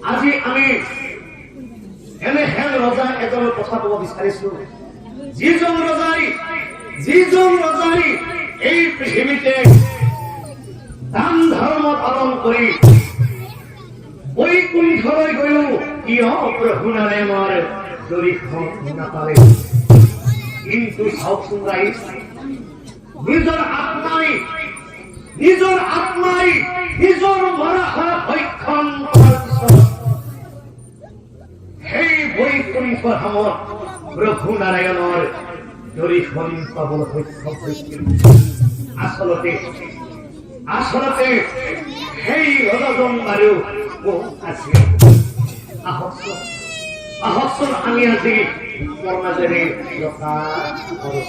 আজি আমি এনে হেন ৰজা এজনৰ কথা ক'ব বিচাৰিছো যিজন ৰজাই এই পৃথিৱীতে দান ধৰ্ম পালন কৰি বৈকুণ্ঠলৈ গ'লো কিয় প্ৰভু নাৰায়ণৰ দৰিখন নাপালে কিন্তু চাওকচোন ৰাইজ নিজৰ আত্মাই নিজৰ মৰাশৰ ভক্ষণ সেই বৈকুণ্ঠ ধামত প্ৰভু নাৰায়ণৰ দৰিখন পাবলৈ সক্ষম হৈছিল আচলতে সেই ৰজাজন বাৰু বহুত আছিল আহকচোন আমি আজি মোৰ মাজেৰে ৰখা কৰোঁ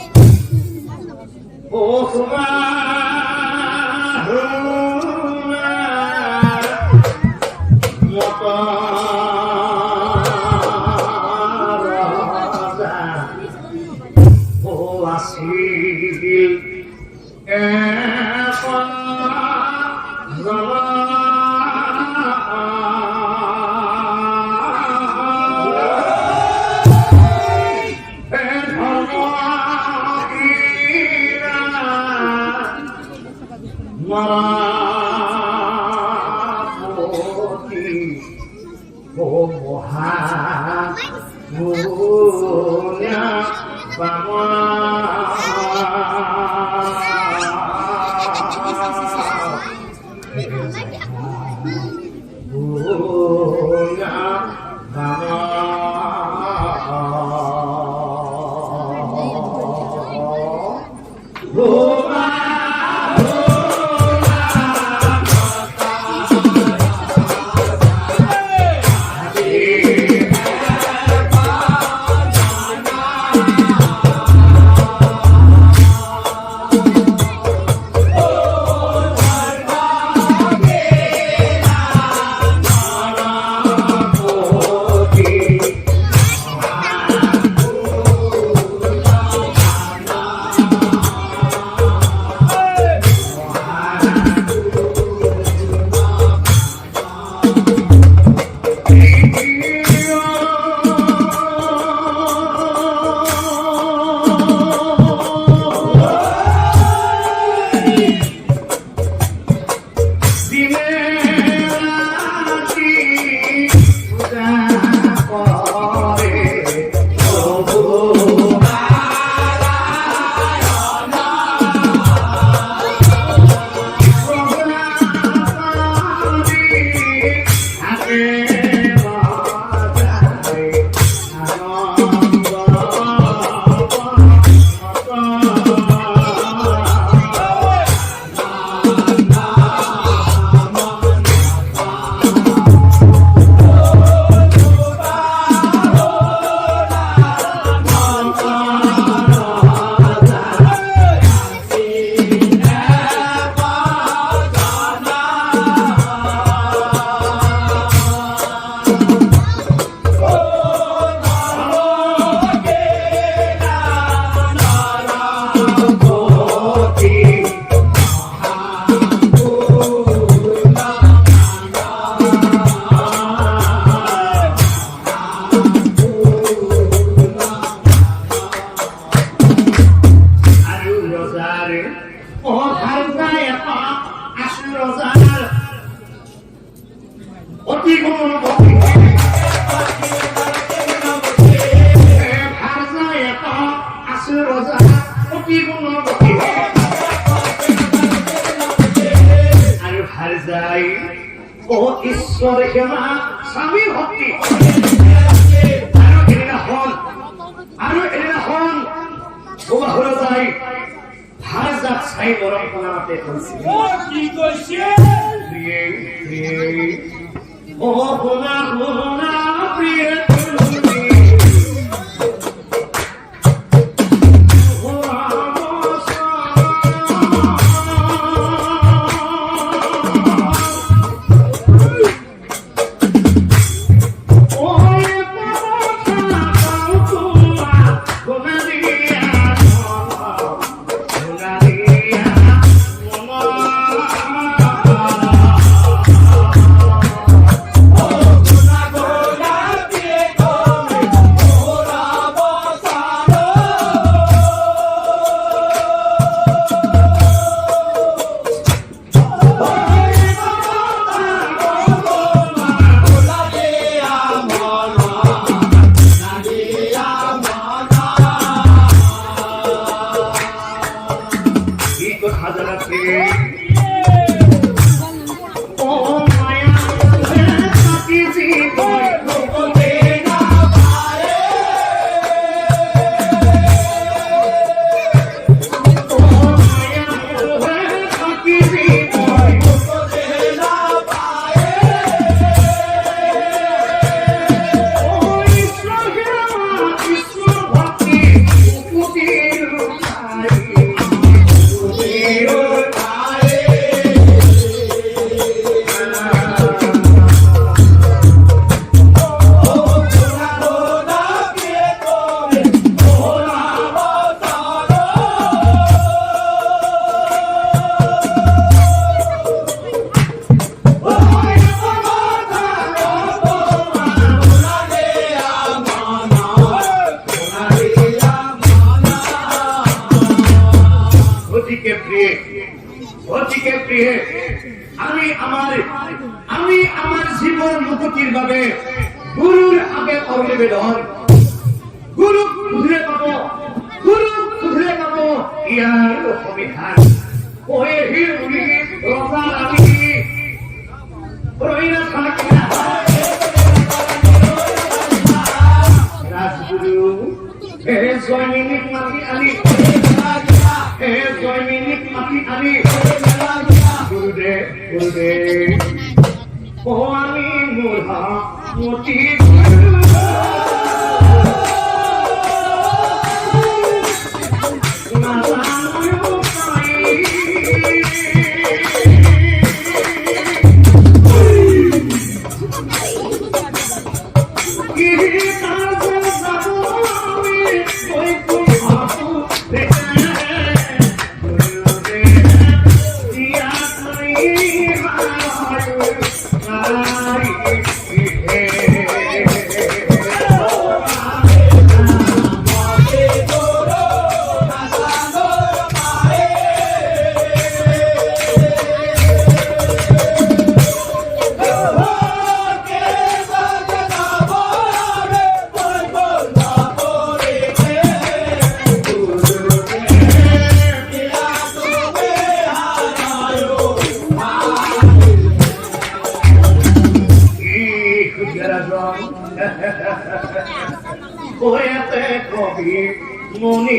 রোজার ও ভারতায় আসল রোজার অতি গুণবতী ভারতায় আসল রোজার অতি গুণবতী আর ভারতায় ও ঈশ্বর ক্ষমা স্বামী ভক্তি আরো এরা হন ওবা হলো যাই ভারজাত ছাই গরম কোনাতে কইছে ও কি কইছে ও কোনা কোনা প্রিয় আমি আমার জীবন মুক্তির ভাবে গুরুর আগে অবলেবেদন গুরু খুঁজলে পাবো ইয়ার অভিধান ওহে হিরুনি রোজা আমি রইনা থাকিনা রাজগুরু হে জয়মিনিক মাটি আনি হে জয়মিনিক মাটি আনি গুরুদেব ও আমি মূঢ়া মোটি ওয়েতে কবি মনি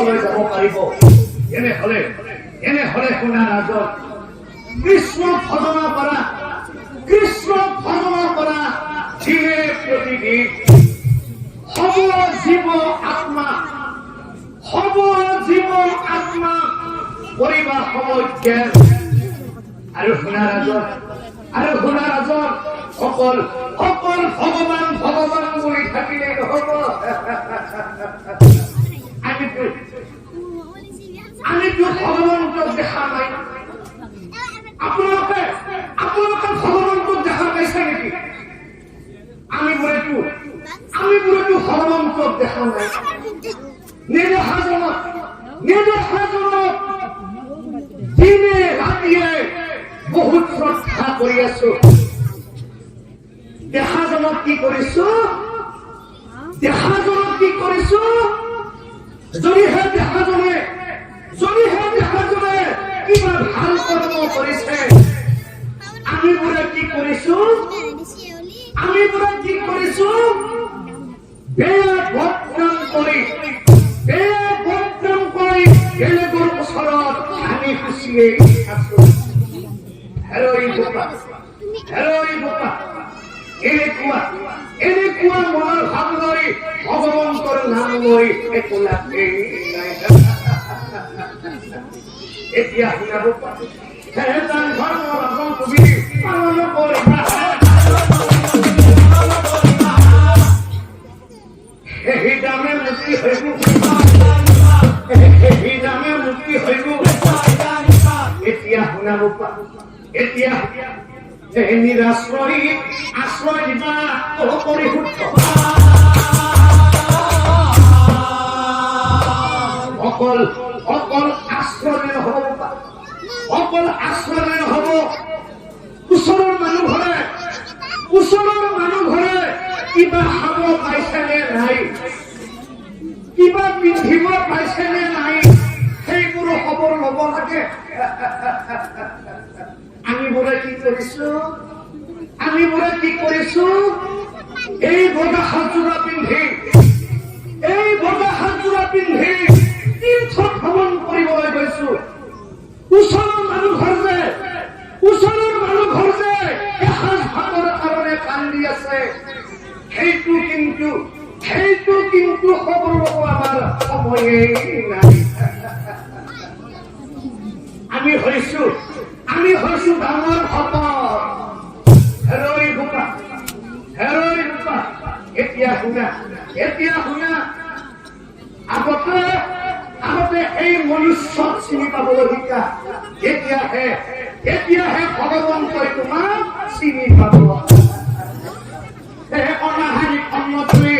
স্বৰ্গলৈ যাব পাৰিব। এনেহলে শুনা ৰাজন, কৃষ্ণ ভজনা কৰা দিনে প্ৰতিদিন হব জীৱ আত্মা কৰিবা সময় জ্ঞান। আৰু শুনা ৰাজন, অকল ভগৱান বুলি থাকিলে নহব। আমিতো ভগৱানক দেখা নাই। আপোনালোকে ভগৱানক দেখা পাইছে নেকি? আমি বোৰেতো ভগৱানক দেখা নাই। নেদেখাজনক দিনে ৰাতিয়ে বহুত শ্ৰদ্ধা কৰি আছো। দেখাজনক কি কৰিছো? যদিহে দেখাজনে কিবা ভাল কৰ্ম কৰিছে, আমি বোৰে কি কৰিছো? বেয়া বদনাম কৰি বেলেগৰ ওচৰত আমি খুচিয়ে আছো। হেৰৈ বোকা এনেকুৱা মনৰ ভাৱ লৈ ভগৱন্তৰ নাম লৈ একো লাভেই নাই। এতিয়া শুনাব তুমি পালন কৰিবা। সেই দামে মুক্তি হইব, এতিয়া শুনাব। এতিয়া নিৰাশ্ৰয়ী আশ্ৰয় দিবা পৰিশুদ্ধ। অকল আশ্ৰয় নহব, ওচৰৰ মানুহ ঘৰে কিবা খাব পাইছে নে নাই, কিবা পিন্ধিব পাইছে নে নাই, সেইবোৰো খবৰ ল'ব লাগে। আমি বোৰে কি কৰিছো? এই বগা সাজযোৰা পিন্ধি তীৰ্থ ভ্ৰমণ কৰিবলৈ গৈছো। ওচৰৰ মানুহ ঘৰ যে এসাঁজ ভাতৰ কাৰণে কান্দি আছে, সেইটো কিন্তু খবৰ ল'ব আমাৰ সময়েই নাই। আমি হৈছো ডাঙৰ ভকত। হেৰৈ বোকা। এতিয়া শুনা, আগতে এই মনুষ্যক চিনি পাবলৈ শিকা। এতিয়াহে ভগৱন্তই তোমাক চিনি পাব। অনাহাৰী অন্নটোৱে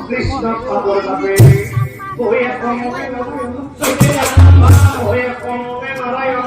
কৃষ্ণ পাবৰ বাবে বহে কমে নাৰায়ণ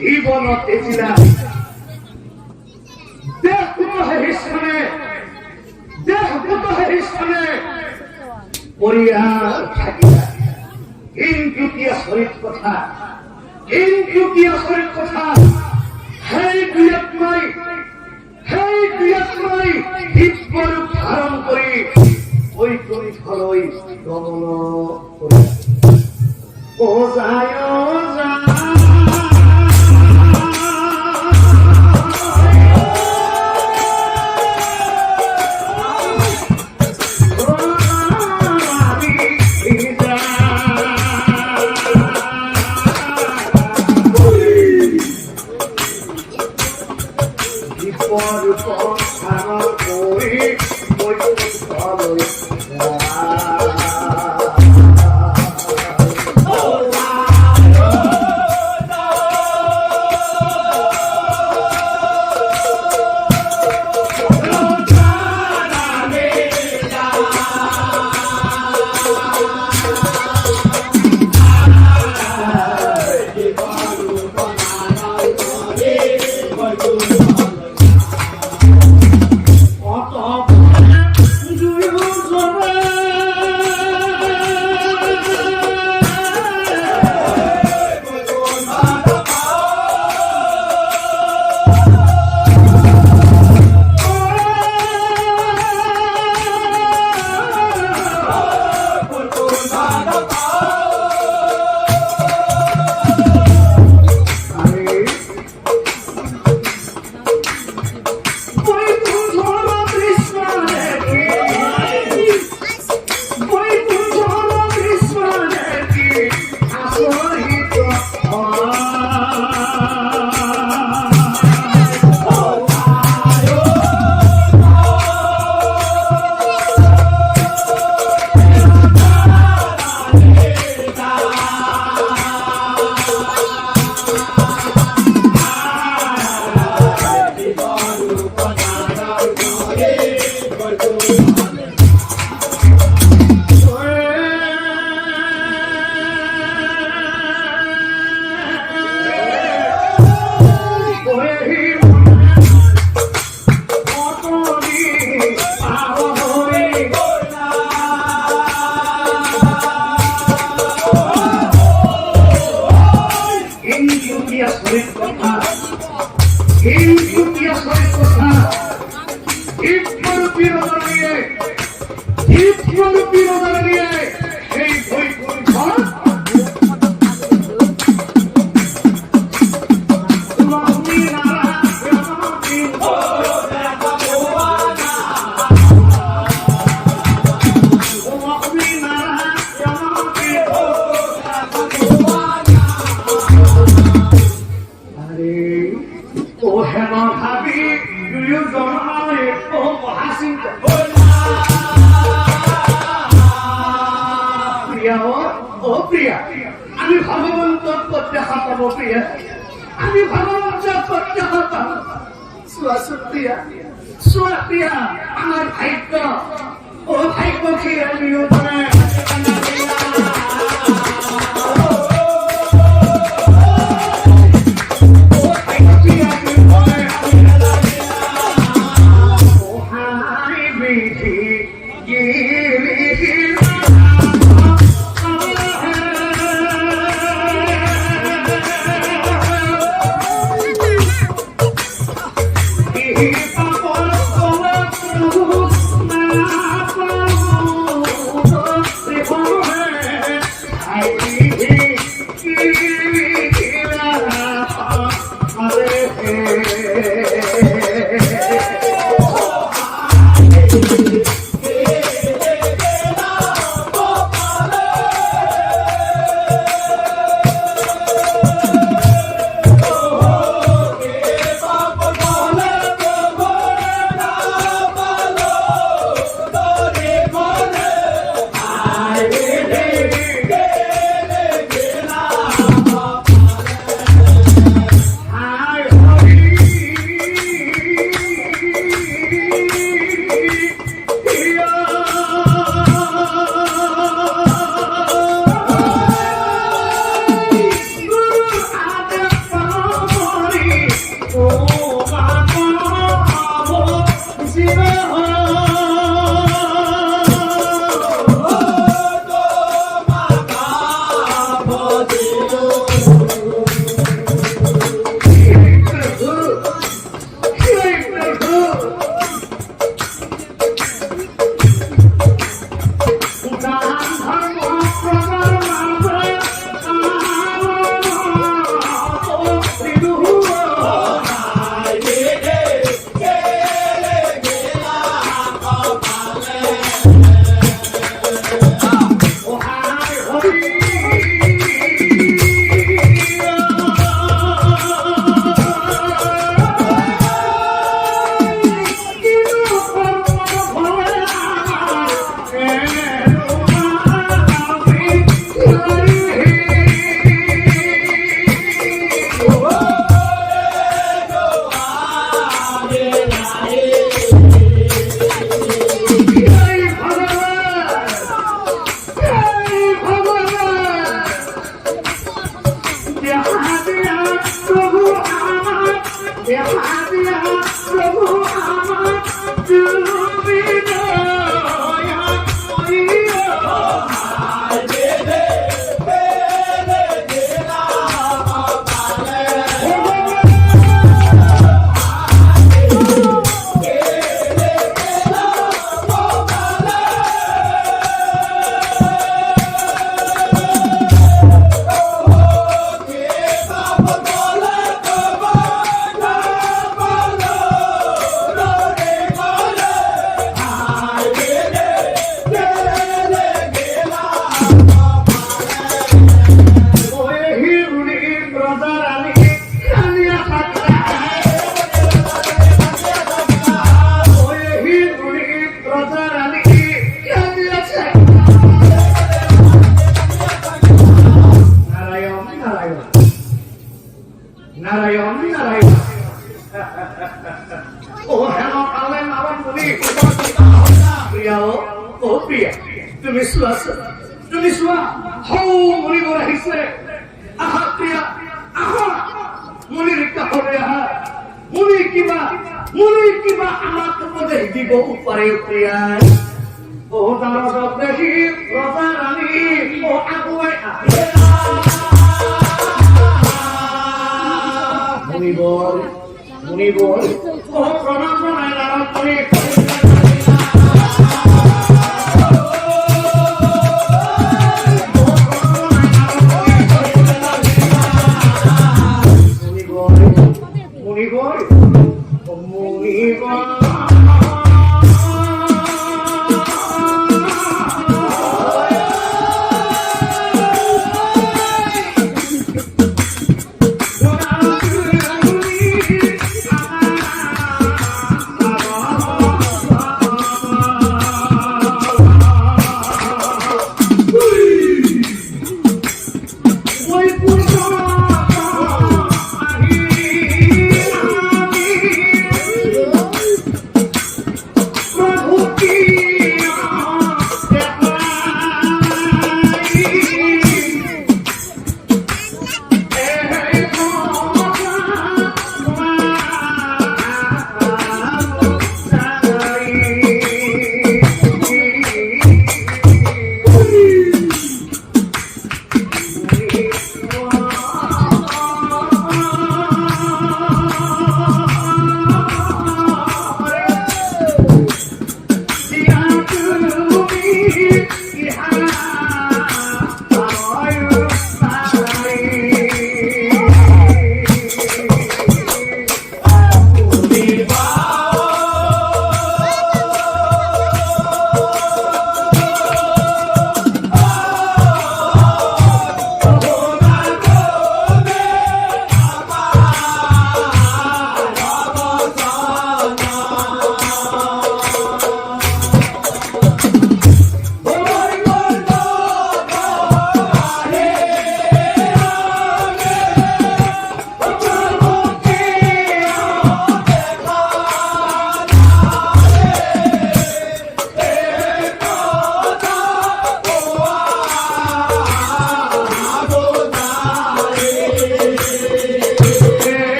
জীবনত এসিলা পরিহার থাকিলা কিন্তু কি আচৰিত কথা সেই দুই আত্মাই দিব্যৰূপ ধাৰণ কৰি ঐক্যলৈ গমন কৰি ও যায় আমি ভগবন্তর করতে হাতাবো প্রিয়া, আমি ভগবন্তর করতে হাতাবো। প্রিয়া সোয়া প্রিয়া, আমার ভাগ্য, ও ভাগ্য কি আমি ওখানে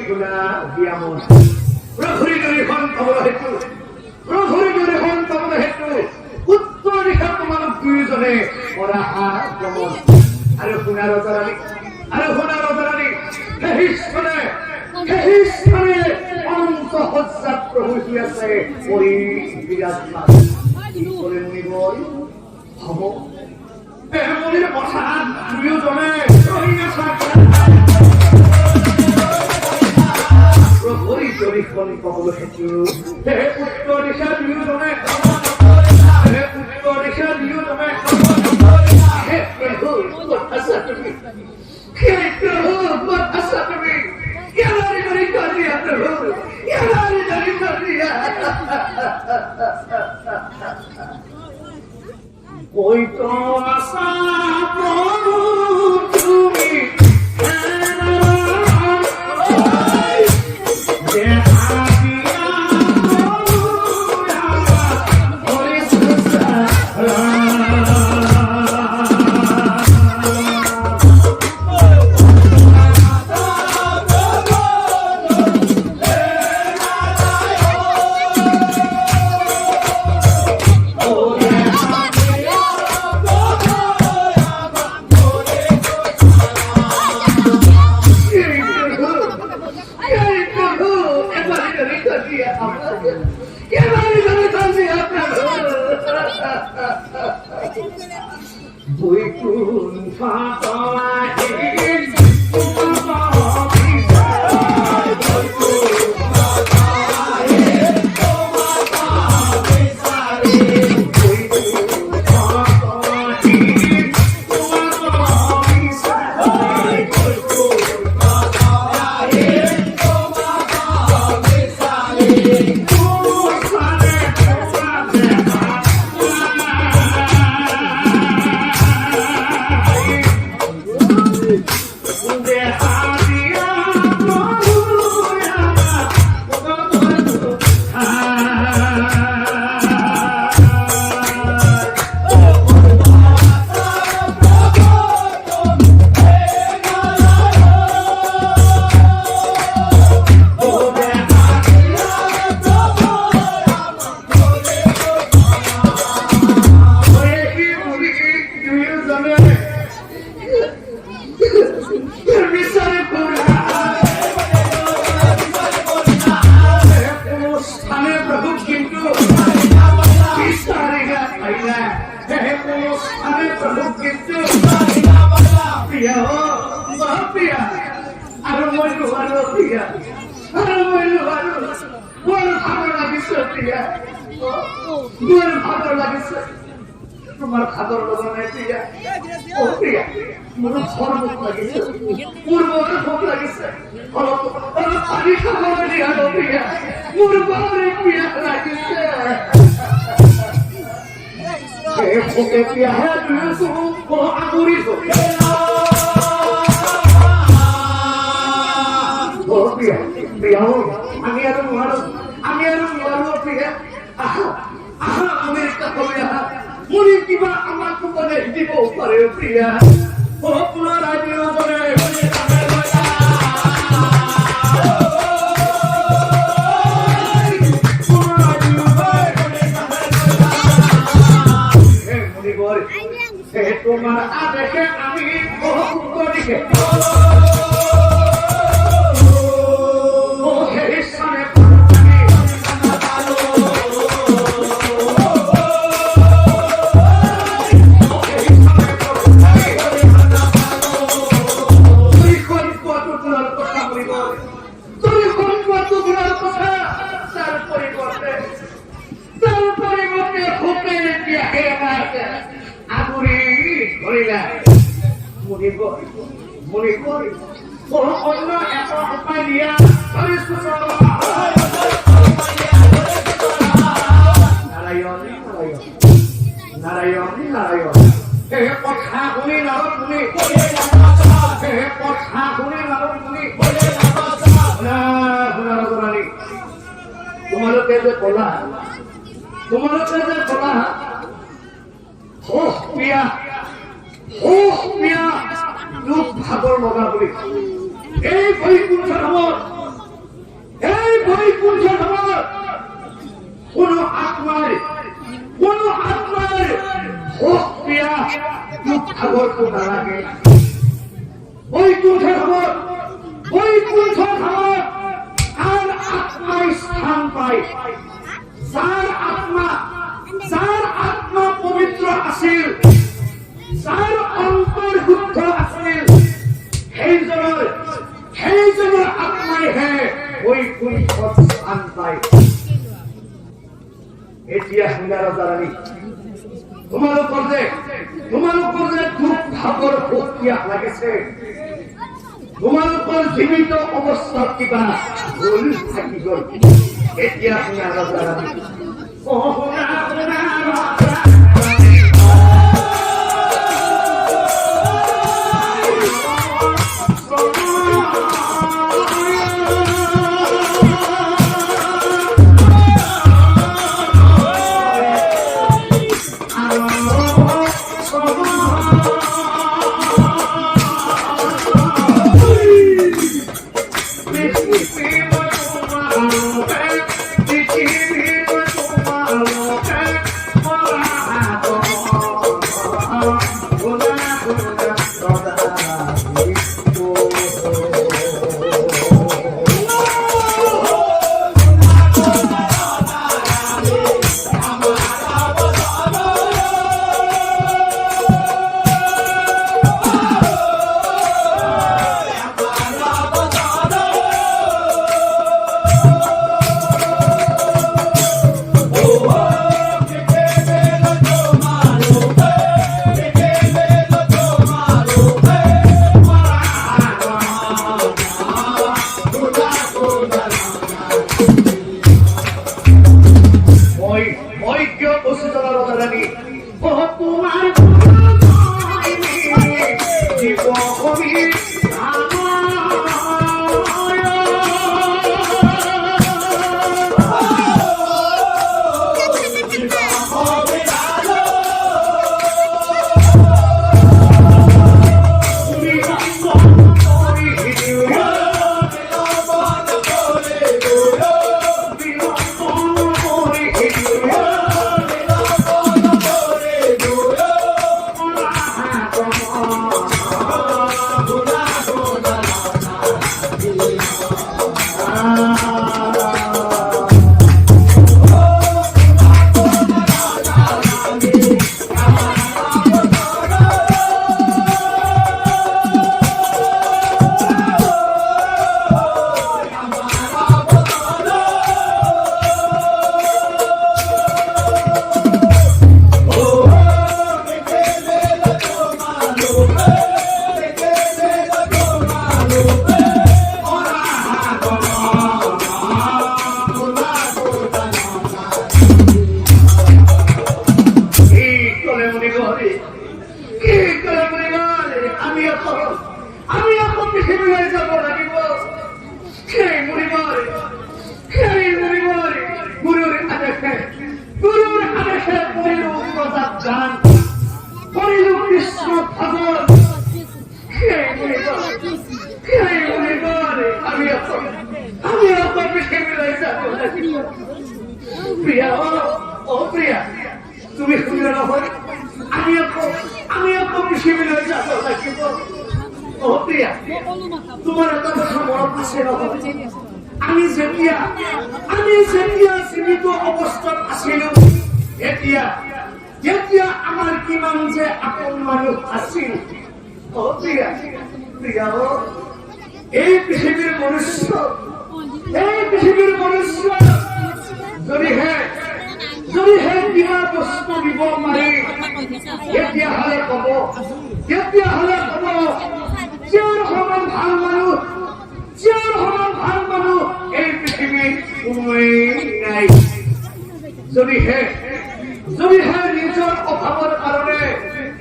শুনা বিয়ামন প্ৰভুৰি দৰিখন পাবলৈ হেতু প্ৰভুৰি দৰিখন পাবলৈ হেতু উত্তৰ দিশা তোমালোক দুয়োজনে কৰা আক্ৰমণ আৰু শুনাৰ অতৰালি সেই স্থানে অনন্ত সজ্জাত প্ৰভু শুই আছে পৰি বিৰাজমান কি কৰে মুনিবৰ হ'ব মনিৰ কথা দুয়োজনে প্ৰভুৰি দৰিখন পাবলৈ হেতু উত্তৰ দিশা দুয়োজনে Oi, tossa, তুমি তোমার খাদর লগানে প্রিয়া ও প্রিয়া মোর সর্বত লাগিছে মোর বড় ভোক লাগিছে পানি খাবার দিয়া প্রিয়া মোর বড় প্রিয়া লাগিছে এ ভোকে প্রিয়া হে তুই ও আগুরি ও প্রিয়া প্রিয়া আমি আর মারো প্রিয়া আহা আমেরিকা হবে মুনি কিবা আমার কোনে দিব পারে প্রিয়া ও পুরা রাজ্য বলে তোমার আদেশে আমি করিকে মনে করি অন্য এত উপায় দিয়া নারায়ণ নারায়ণ নারায়ণ হে কথা শুনি নারদ মুনি হে কথা শুনি নারদ মুনি তোমালোকে যে কলা দুখ ভাগৰ লগা বুলি এই বৈকুণ্ঠ নামত আত্মার হোক প্রিয়া দুঃখ খবর তো নালাগে ওই তুঠে খবর ওই তুঠ খবর আর আত্মায় স্থান পায় যার আত্মা পবিত্র আছিল যার অন্তর শুদ্ধ আছিল সেইজনৰ আত্মাইহে ওই কুণ্ঠত স্থান পায় এতিয়া সুন্দৰ জানি তোমালোকৰ যে দুখ ভাগৰ প্ৰক্ৰিয়া লাগিছে তোমালোকৰ জীৱিত অৱস্থাত কিবা ভুল থাকি গ'ল এতিয়া সুন্দৰ জানি তুমি শুনে নহয় আমি আকৌ পৃথিৱীলৈ যাব লাগিব তোমাৰ এটা কথা মনত আছে নহয় আমি যেতিয়া সীমিত অৱস্থাত আছিলো এতিয়া আমাৰ কিমান যে আপোন মানুহ আছিল এই পৃথিৱীৰ মনুষ্য যদিহে কিবা বস্তু দিব মাৰি তেতিয়াহ'লে ক'ব যাৰ সমান ভাল মানুহ এই পৃথিৱীত কোনোৱেই নাই যদিহে নিজৰ অভাৱৰ কাৰণে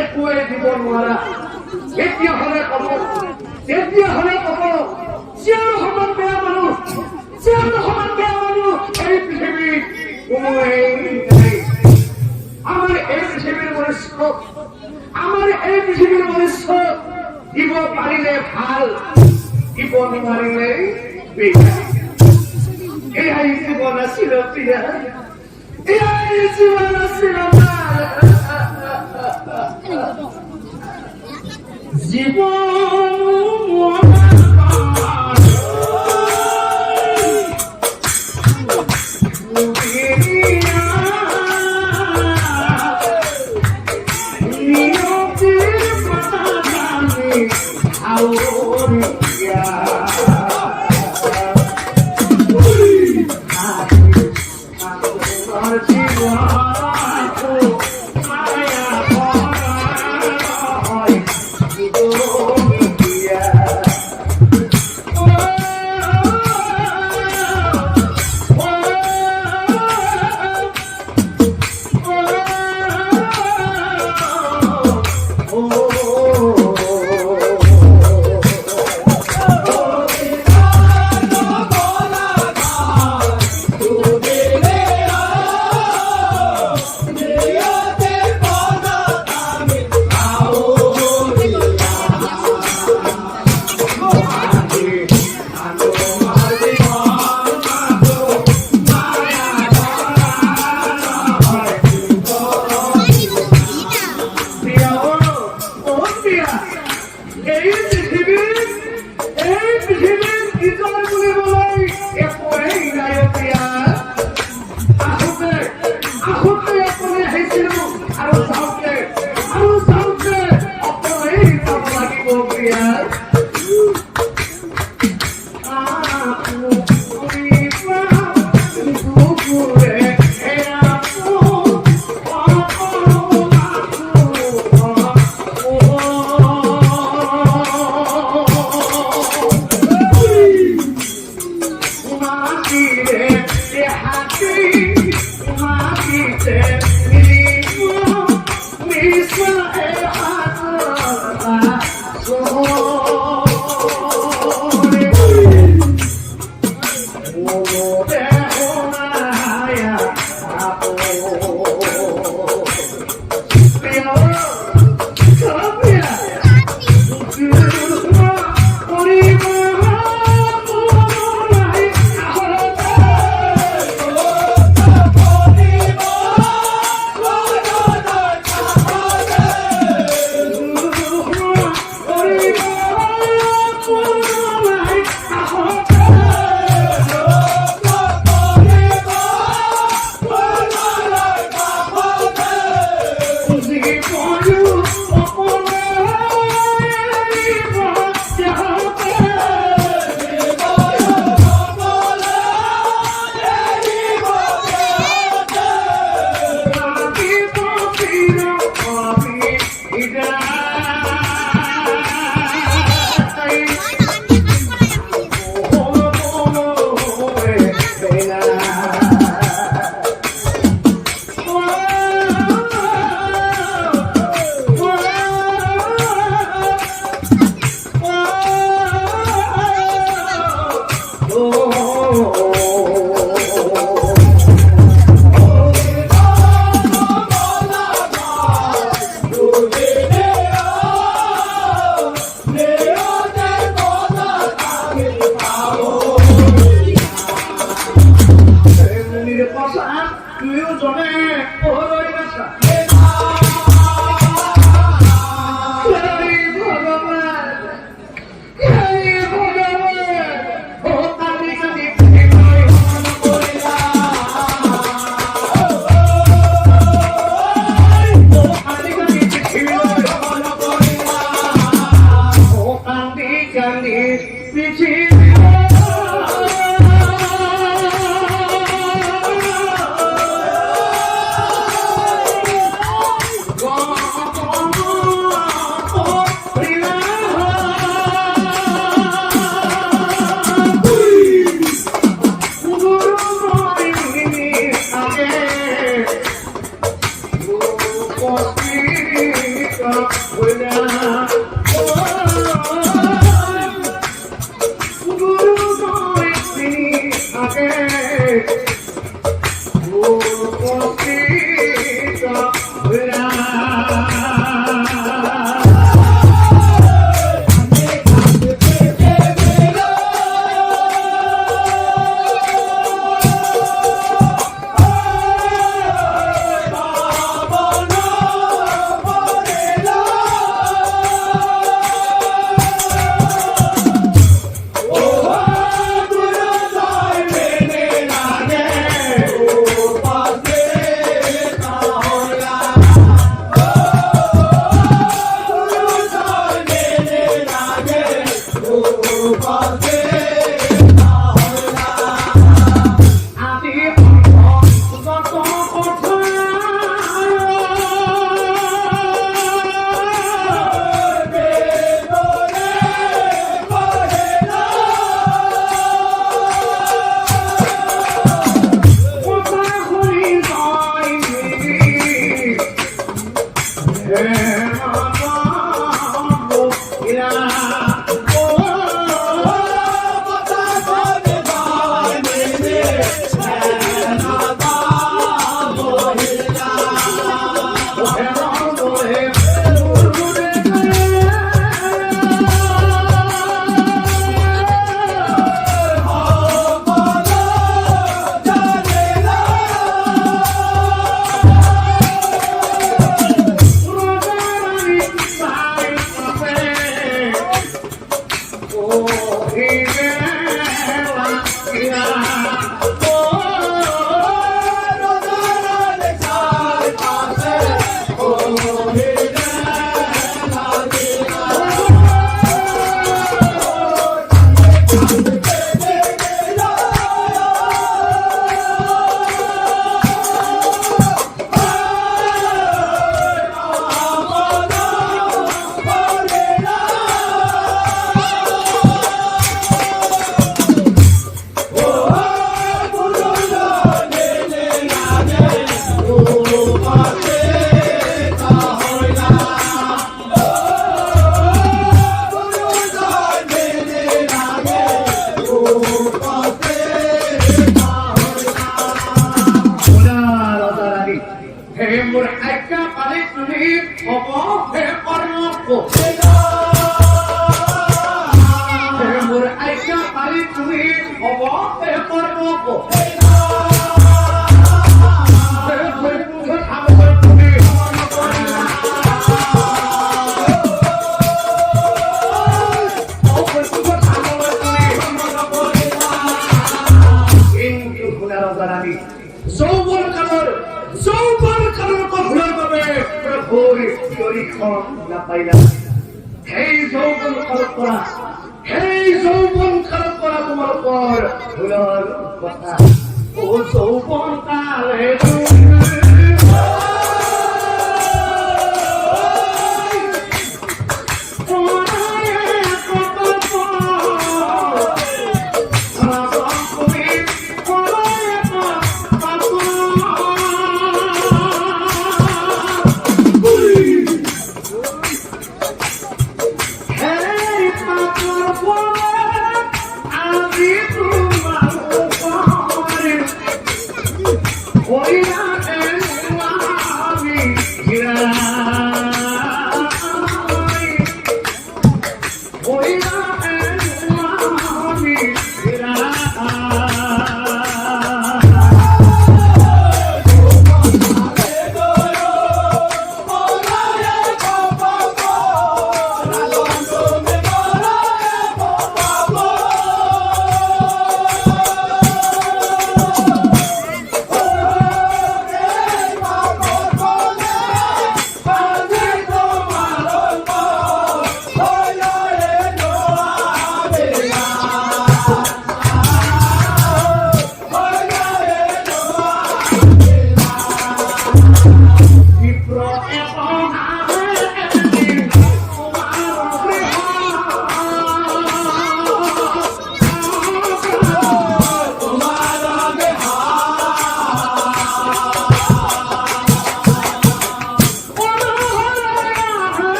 একোৱে দিব নোৱাৰা তেতিয়াহ'লে ক'ব যাৰ সমান বেয়া মানুহ এই পৃথিৱীত কোনোৱেই নাই আমাৰ এই পৃথিৱীৰ মনুষ্য দিব পাৰিলে ভাল দিব নোৱাৰিলে বেয়া এয়াই জীৱন আছিল প্ৰিয়া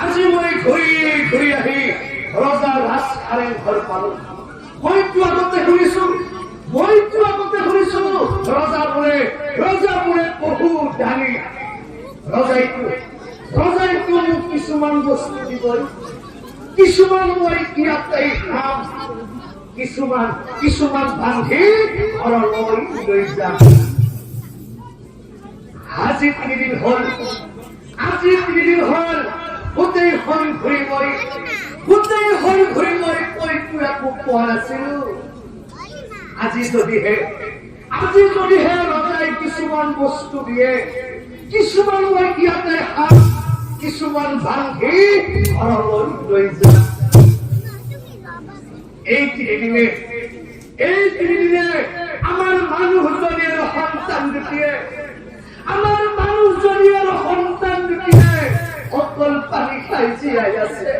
আজি মই ঘূৰি আহি ৰজাৰ ৰাজকাৰেং ঘৰ পালো। মইতো আগতে শুনিছো ৰজাবোৰে বহু দানী ৰজাইতো মোক কিছুমান বস্তু দিবই, কিছুমান মই ইয়াতেই খাম, কিছুমান বান্ধি ঘৰলৈ লৈ যাম। আজি 3 দিন হ'ল গোটেইখন ঘূৰি মই পৰিপূৰাকো পোৱা নাছিলো। আজি যদিহে ৰজাই কিছুমান বস্তু দিয়ে, কিছুমান মই ইয়াতে খাম, কিছুমান বান্ধি ঘৰলৈ লৈ যাম। এই 3 দিনে আমাৰ মানুহজনীৰ সন্তান দুটিয়ে অকল পানী খাই জীয়াই আছে।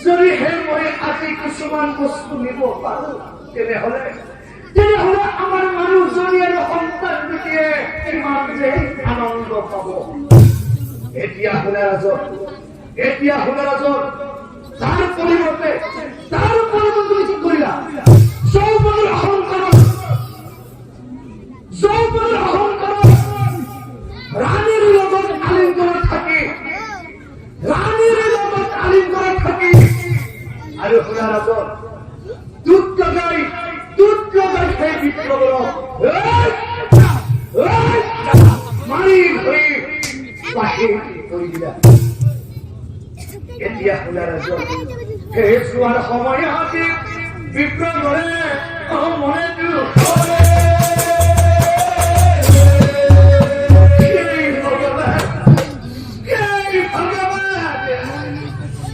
যদিহে মই আজি কিছুমান বস্তু নিব পাৰো, তেনেহলে আমাৰ মানুহজনী আৰু সন্তান দুটিয়ে কিমান যে আনন্দ পাব। এতিয়া শুনা ৰাজত তাৰ পৰিৱৰ্তে তুমি কি কৰিলা? যৌৱনৰ অহংকাৰত ৰাণীৰ লগত আলিংগনত থাকি আৰু শুনা ৰাজত দুধ লগাই সেই বিপ্লৱক মাৰি ধৰি বাহিৰ কৰি দিলা। এতিয়া শুনা ৰাজত সেই যোৱাৰ সময় আজি বিপ্লৱৰে মনেটো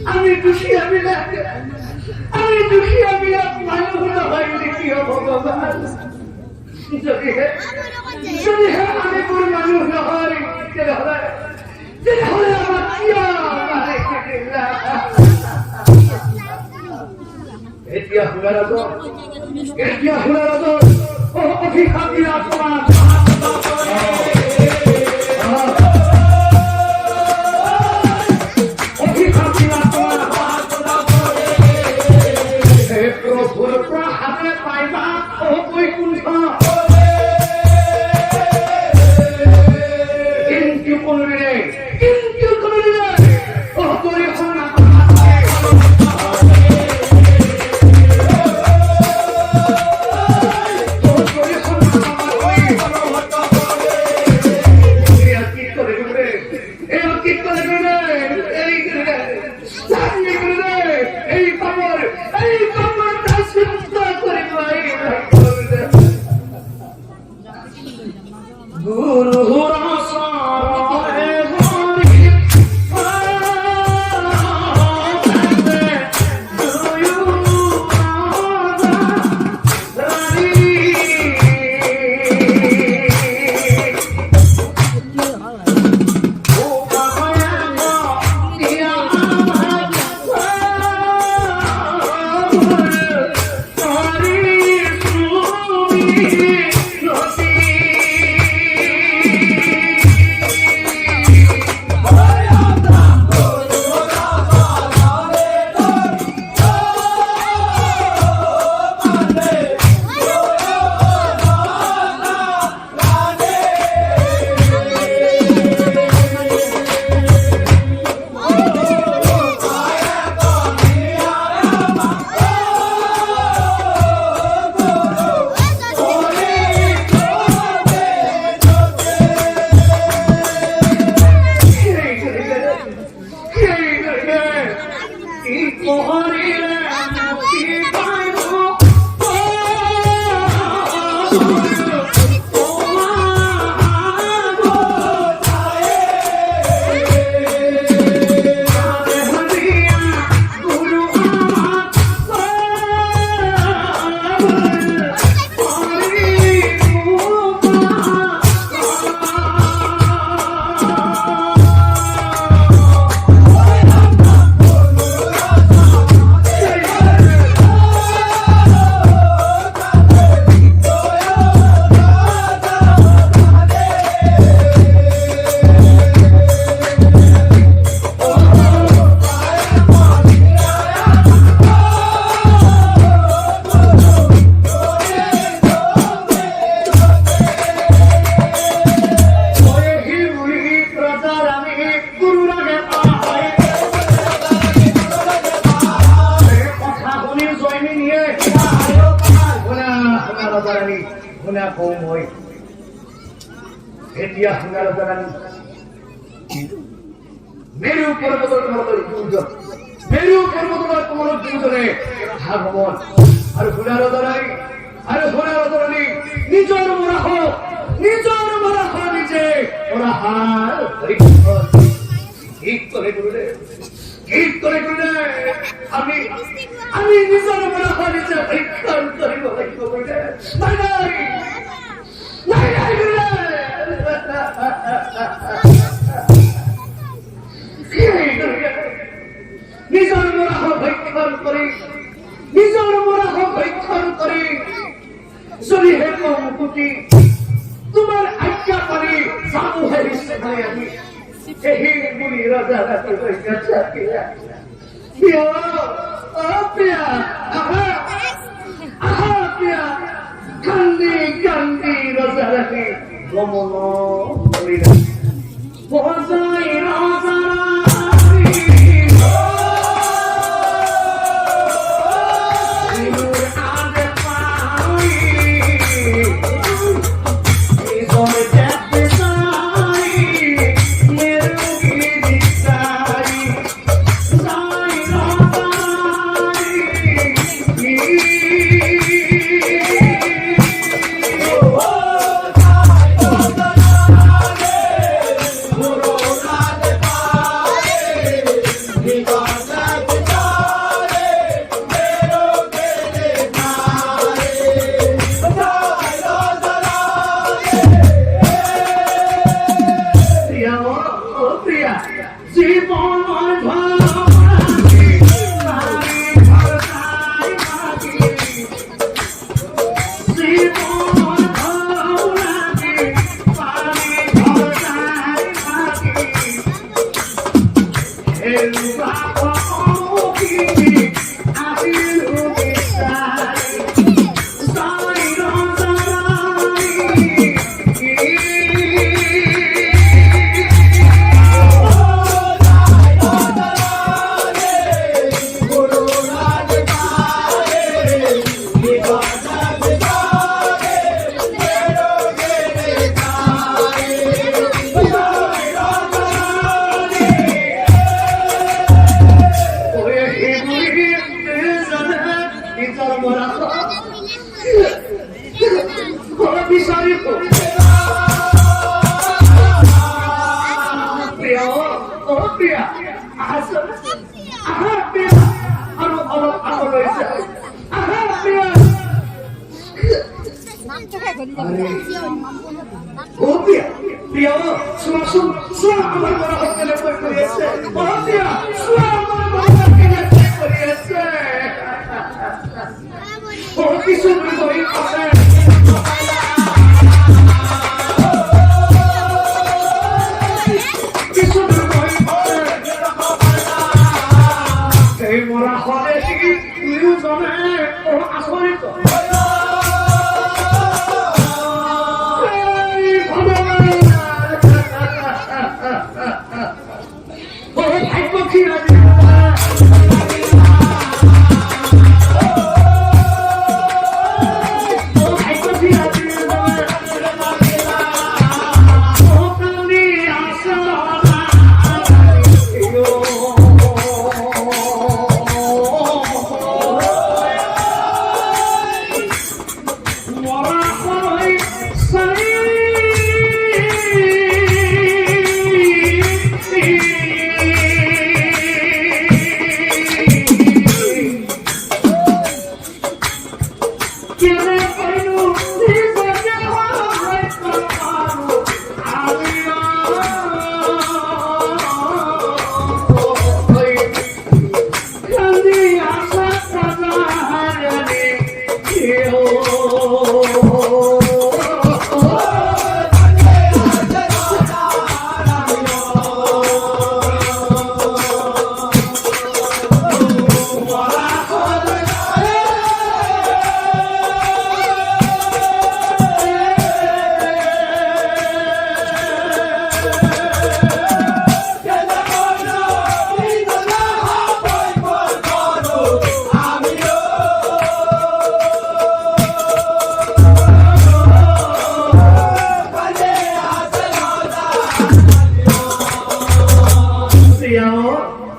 আমি দুখীয়া মানুহ নহয়নি কিয় ভগৱান? যদিহে আমি মোৰ মানুহ নহয়, তেনেহলে আমাক কিয় মাৰিছে দিলা? এতিয়া শুনা ৰাজত অভিশাপ দিয়া তোমাক কম হয় এতিয়া শুনার দ্বারা মেরু পর্বতের তোমার দুজন মেরু পর্বতের তোমার দুজনে ভাগবন আর শুনার দ্বারাই আর শুনার দ্বারা নিজের মরা হোক নিজে ওরা হার ঠিক করে করলে আমি নিজের মরা হয় নিজে পরীক্ষা করিব করলে নিজের মরা ভক্ষণ করি যদি হে মুকুটি তোমার আজ্ঞা পানি সামূহের সেখানে আমি এই মুনি রাজা কান্দি রাজা রাখি গমন করিলাম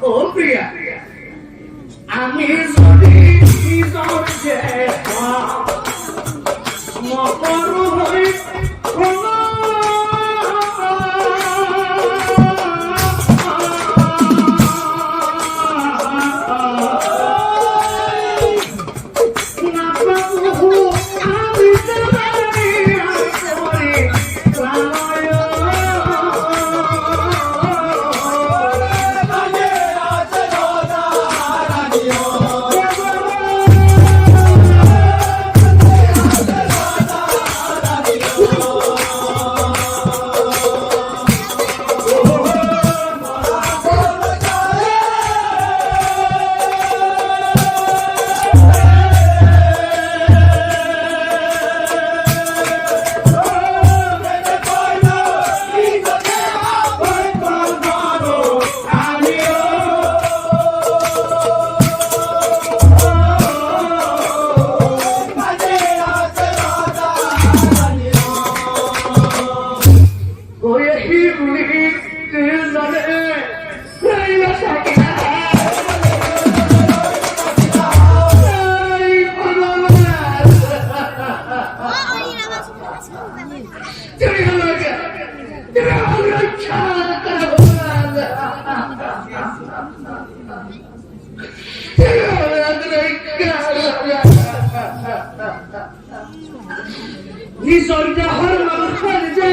ও প্রিয়া আমি যদি নিজর যে মকর হই নিজর দেহর মাংস নিজে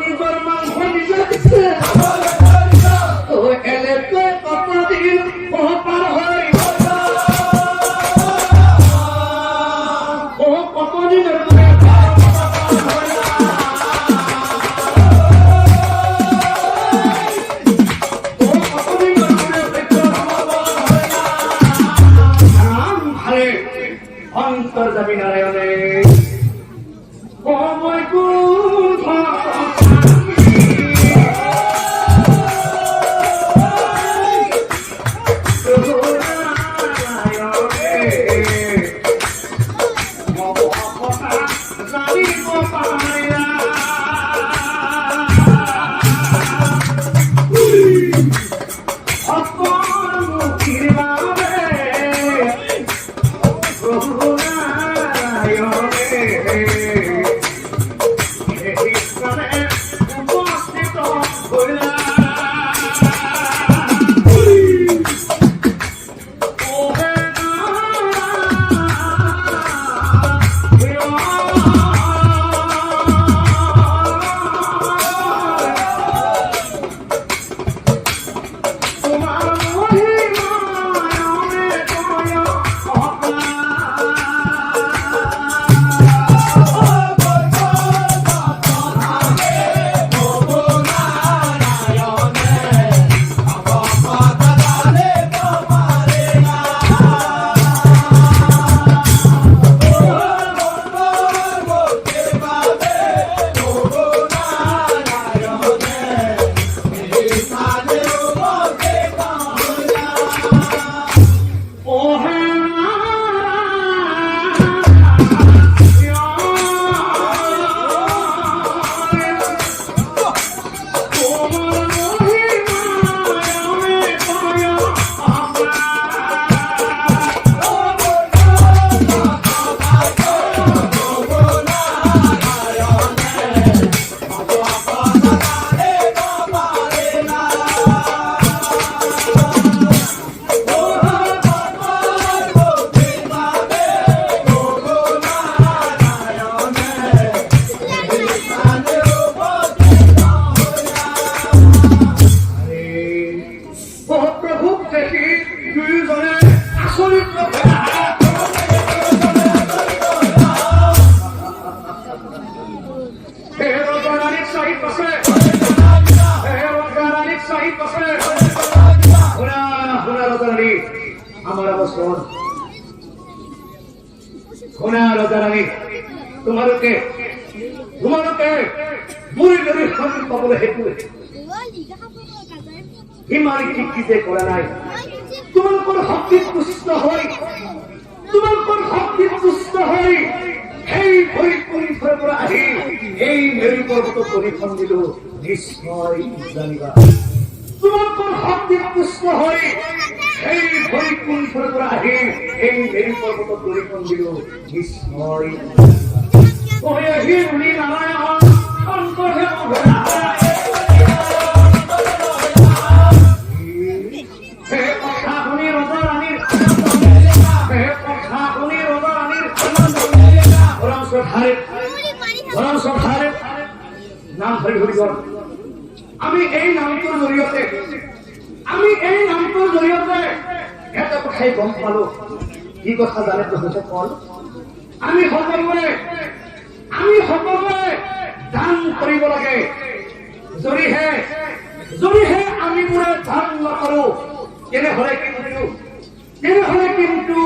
নিজর মাংস নিজে দিচ্ছে ও এলে তো কতদিন ও পার হয় ও কতদিনের অন্তর যাবি নারায়ণে ও বৈকুণ্ঠ আমার অবস্থান সোনার রানী তোমারকে বুড়ি ধরে হাসি কবলে হেতু হিমারি ঠিকিতে করা নাই তোমার কোন শক্তি পুষ্ট হয় তোমার কোন শক্তি পুষ্ট হয় এই পরিপরিসর পৰা আহি এই মেরু পর্বত পরিখন দিল নিশ্চয় জানিবা তোমার কোন অন্তিম পুষ্প হৈ সেই বৈকুণ্ঠৰ পৰা আহি এই মেৰু পৰ্বতত দৰিকণ দিলো নিশ্চয় নাৰায়ণ অন্তৰ্হে নাম ধৰি ধৰি গল আমি এই নামটোৰ জৰিয়তে এটা কথাই গম পালো কি কথা জানে কল আমি সকলোৱে দান কৰিব লাগে যদিহে আমি বোৰে দান নকৰো তেনেহলে কিন্তু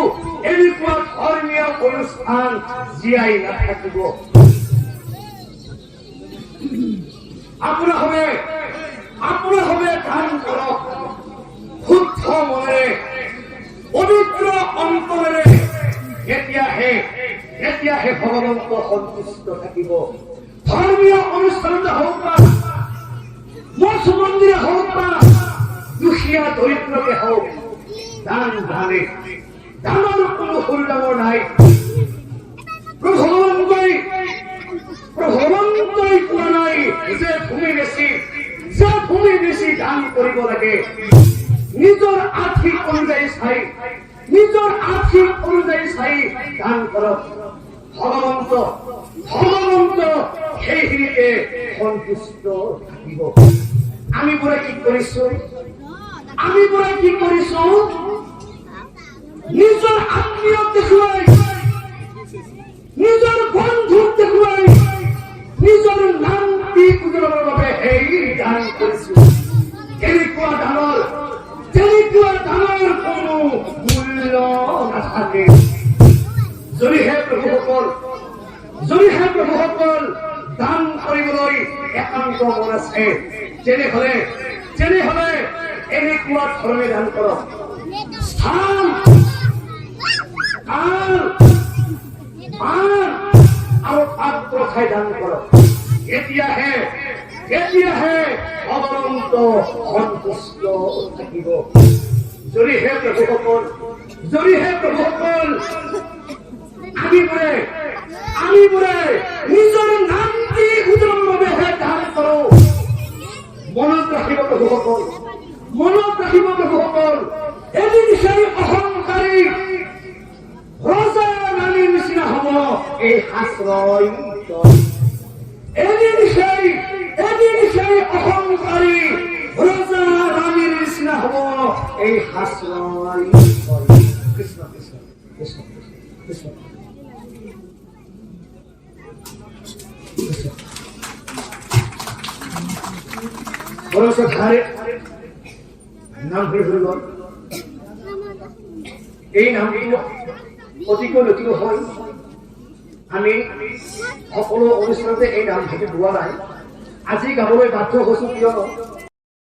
এনেকুৱা ধৰ্মীয় অনুষ্ঠান জীয়াই নাথাকিব আপোনালোকে দান কৰক শুদ্ধ মনেৰে পবিত্ৰ অন্তৰেৰে তেতিয়াহে ভগৱন্ত সন্তুষ্ট থাকিব ধৰ্মীয় অনুষ্ঠানতে হওক বা মঠ মন্দিৰে হওক বা দুখীয়া দৰিদ্ৰকে হওক দানৰ কোনো সৰু ডাঙৰ নাই ভগৱন্তই কোৱা নাই যে ভূমি বেছি দান কৰিব লাগে নিজৰ আৰ্থিক অনুযায়ী চাই দান কৰক ভগৱন্ত সেইখিনিতে সন্তুষ্ট থাকিব আমি বোৰে কি কৰিছো নিজৰ আত্মীয়ক দেখুৱাই নিজৰ বন্ধুক দেখুৱাই নিজৰ নাম দি উজ্বলাবৰ বাবে এই দান কৰিছো তেনেকুৱা দানৰ কোনো মূল্য নাথাকে যদিহে প্ৰভুসকল দান কৰিবলৈ একান্ত মন আছে তেনেহলে এনেকুৱা ধৰণে দান কৰক স্থান আৰু পাত্ৰ ঠাই দান কৰক এতিয়াহে ভগৱন্ত সন্তুষ্ট থাকিব যদিহে প্ৰভুসকল আমি বোৰে নিজৰ নাম দি উজ্বলাবৰ বাবেহে দান কৰো মনত ৰাখিব প্ৰভুসকল এদিন সেই অহংকাৰী ৰজা ৰাণীৰ নিচিনা হব এই আশ্ৰয় এদিন সেই অহংকাৰী ৰজা ৰাণীৰ নিচিনা হব এই আশ্ৰয় কৃষ্ণ কৃষ্ণ কৃষ্ণ কৃষ্ণ নাম ধৰি গল এই নামটো অতিকৈ নতুন হয় আমি সকলো অনুষ্ঠানতে এই নাম ভাগি গোৱা নাই আজি গাবলৈ বাধ্য হৈছো কিয়নো